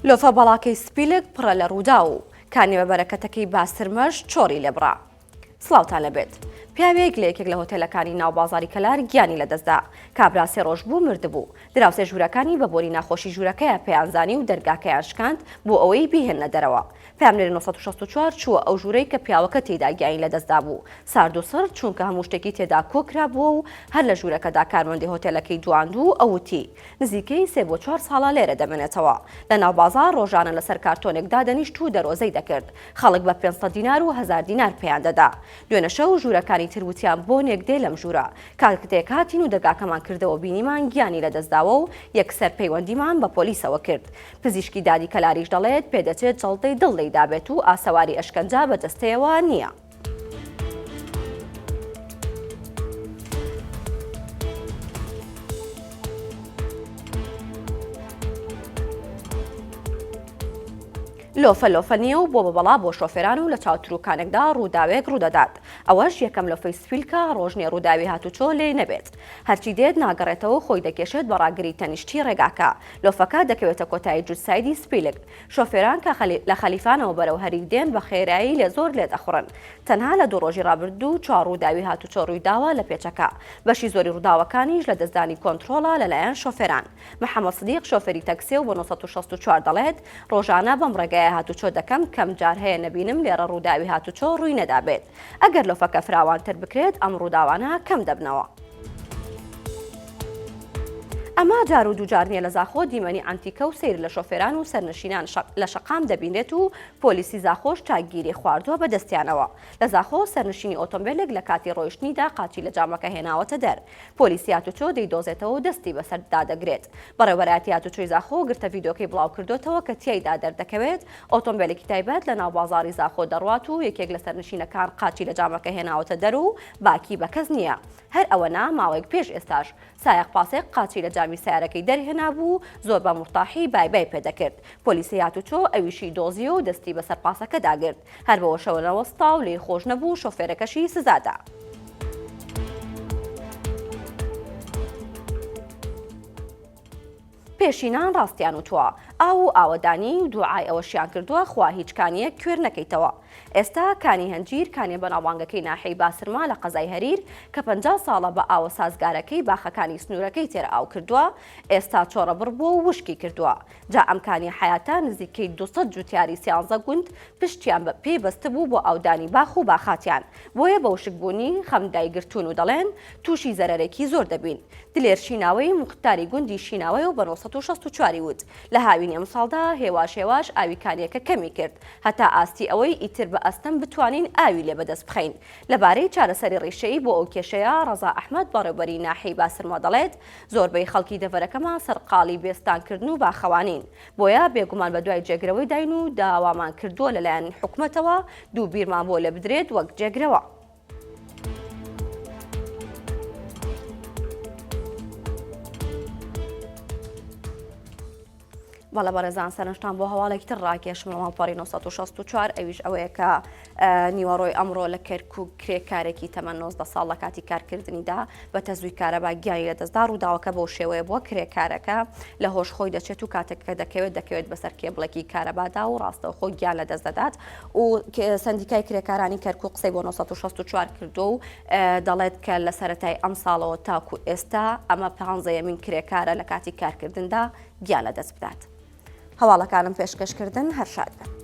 لۆفە بەڵاکەی سپیلک پڕە لە ڕوودا و کانی بە بەرەکەتەکەی باسرمەش چۆری لێبڕا. سڵاوتان لەبێت. پیاوێک لە یەکێک لە هۆتێلەکانی ناوبازاری کەلار گیانی لەدەستدا. کابرا سێ ڕۆژ بوو مردبوو. دراوسێ ژوورەکانی بە بۆری ناخۆشی ژوورەکەیە پێیانزانی و دەرگاکەیان شکاند بۆ ئەوەی بیهێنە دەرەوە. پامنێری 1964 چووە ئەو ژوورەی کە پیاوەکە تێدا گیانی لەدەستدا بوو. سارد و سڕ چونکە هەموو شتێکی تێدا کۆکرا بووە و هەر لە ژوورەکەدا کارمەندی هۆتێلەکەی جواندوو ئەوتی نزیکەی 3 بۆ 4 ساڵە لێرە دەمێنێتەوە. لە ناوبازار ڕۆژانە لەسەر کارتۆنێکدا دەنیشت و دەرۆزەی دەکرد. خەڵک بە 500 دینار و 1000 دینار پێیان دەدا. دوێنە شەو ژوورەکانی تروتیان بۆ نێک دێ لەم ژوورە. کاتێک هاتین و دەرگاکەمان کردەوە بینیمان گیانی لەدەستداوە و یەکسەر پەیوەندیمان بە پۆلیسەوە کرد. پزیشکی دادی کەلاریش دەڵێت پێدەچێت جەڵتەی دڵ دەیدابێت و ئاسەواری ئەشکەنجا بەدەستەیەوە نییە. لۆفە نییە و بۆ بەڵا بۆ شۆفێران و لە چاوتروکانێکدا ڕووداوێک ڕوودەدات. ئەوەش یەکەم لۆفەی سپیلکە ڕۆژنێ ڕووداوی هاتوچۆ لێ نەبێت. هەرچی دێت ناگەڕێتەوە خۆی دەکێشێت بە ڕاگری تەنیشتی ڕێگاکە. لۆفەکە دەکەوێتە کۆتایی جوتسایدی سپیلک. شۆفێران کە لە خەلیفانەوە بەرەو هەریک دێن بە خێرایی لێ زۆر لێ دەخڕن. تەنها لە 2 ڕۆژی ڕابردوو 4 ڕووداوی هاتوچۆ ڕوویداوە لە پێچەکە. بەشی زۆری ڕووداوەکانیش لە دەستدانی کۆنتڕۆڵە لەلایەن شۆفێران. محەممەد سدیق شۆفێری تەکسی و بۆ 1964 دەڵێت ڕۆژانە بەم ڕێگایە هاتوچۆ دەکەم کەم جار هەیە نەبینم لێرە ڕووداوی هاتوچۆ ڕووی نەدابێت. ئەگەر لۆفەکە فراوانتر بکرێت ئەم ڕووداوانە کەم دەبنەوە. ئەمە جار و دووجار نیە لە زاخۆ دیمەنی ئەنتیکە و سیر لە شۆفێران و سەرنشینان لە شەقام دەبینێت و پۆلیسی زاخۆش چاکگیری خواردووە بەدەستیانەوە. لە زاخۆ سەرنشینی ئۆتۆمبیلێک لە کاتی ڕۆیشتنیدا قاچی لە جامەکە هێناوەتە دەر. پۆلیسی هاتوچۆ دەیدۆزێتەوە و دەستی بەسەردا دەگرێت. بەڕێوەبەرایەتی هاتوچۆی زاخۆ گرتە ڤیدۆکەی بڵاو کردوتەوە کە تیایدا دەردەکەوێت ئۆتۆمبیلێکی تایبەت لە ناو بازاری زاخۆ دەڕوات و یەکێک لە سەرنشینەکان قاچی لە جامەکە هێناوەتە دەر و باکی بە کەس نییە. هەر ئەوەنا ماوەیەک پێش ئێستاش سایق پاسێک قاچی لە جامی سیارەکەی دەرهێنا بوو زۆر بە مرتاحی بای پێدەکرد. پۆلیسی هاتوچۆ ئەویشی دۆزیە و دەستی بەسەر پاسەکە داگرت. هەر بەوە شەوە نەوەستا و لێی خۆش نەبوو شۆفێرەکەشی سزادا. پێشینان ڕاستیان وتووە ئاو و ئاوەدانی و دوعای ئەوەشیان کردووە خوا هیچ کانیەک کوێر نەکەیتەوە. ئێستا کانی هەنجیر کانێ بەناوبانگەکەی ناحەی باسرما لە قەزای هەریر کە 50 ساڵە بە ئاوە سازگارەکەی باخەکانی سنوورەکەی تێر ئاو کردووە ئێستا چۆڕە بڕبووە و وشکی کردووە. جا ئەم کانی حیاتە نزیکەی 200 جوتیاری 13 گوند پشتیان بە پێی بەستە بوو بۆ ئاودانی باخ و باخاتیان. بۆیە بە وشکبوونی خەمدایگرتون و دەڵێن تووشی زەرەرێکی زۆر دەبین. دلێر شیناوەی مختاری گوندی شیناوەی و بە 1964 وت لە هاوینی ئەمساڵدا هێواش ئاوی کانیەکە کەمی کرد هەتا ئاستی ئەوەی ئیتر بە ئەستەم بتوانین ئاوی لێ بەدەست بخەین. لەبارەی چارەسەری ڕێشەیی بۆ ئەو کێشەیە ڕەزا ئەحمەد بەڕێوەبەری ناحەی باسرما دەڵێت زۆربەی خەڵکی دەڤەرەکەمان سەرقاڵی بێستانکردن و باخەوانین. بۆیە بێگومان بە دوای جێگرەوەی داین و داوامان کردووە لەلایەن حکوومەتەوە دوو بیرمان بۆ لێ بدرێت وەک جێگرەوە. بەڵە بەڕێزان سەرنجتان بۆ هەواڵێکی تر ڕاکێشم لە ماڵپەڕی 1964 ئەویش ئەوەیە کە نیوەڕۆی ئەمڕۆ لە کەرکووک کرێکارێکی تەمەن 19 ساڵ لە کاتی کارکردنیدا بە تەزووی کارەبا گیانی لەدەستدا ڕووداوەکە بەو شێوەیە بووە کرێکارەکە لە هۆش خۆی دەچێت و کاتێککە دەکەوێت بەسەر کێبڵێکی کارەبادا و ڕاستەوە خۆی گیان لەدەست دەدات و سندیکای کرێکارانی کەرکووک قسەی بۆ 1964 کردو و دەڵێت کە لە سەرەتای ئەم ساڵەوە تاکو ئێستا ئەمە 15یەمین کرێکارە لە کاتی کارکردندا گیان لەدەست بدات. هەواڵەکانم پێشکەشکردن هەر شاد بن.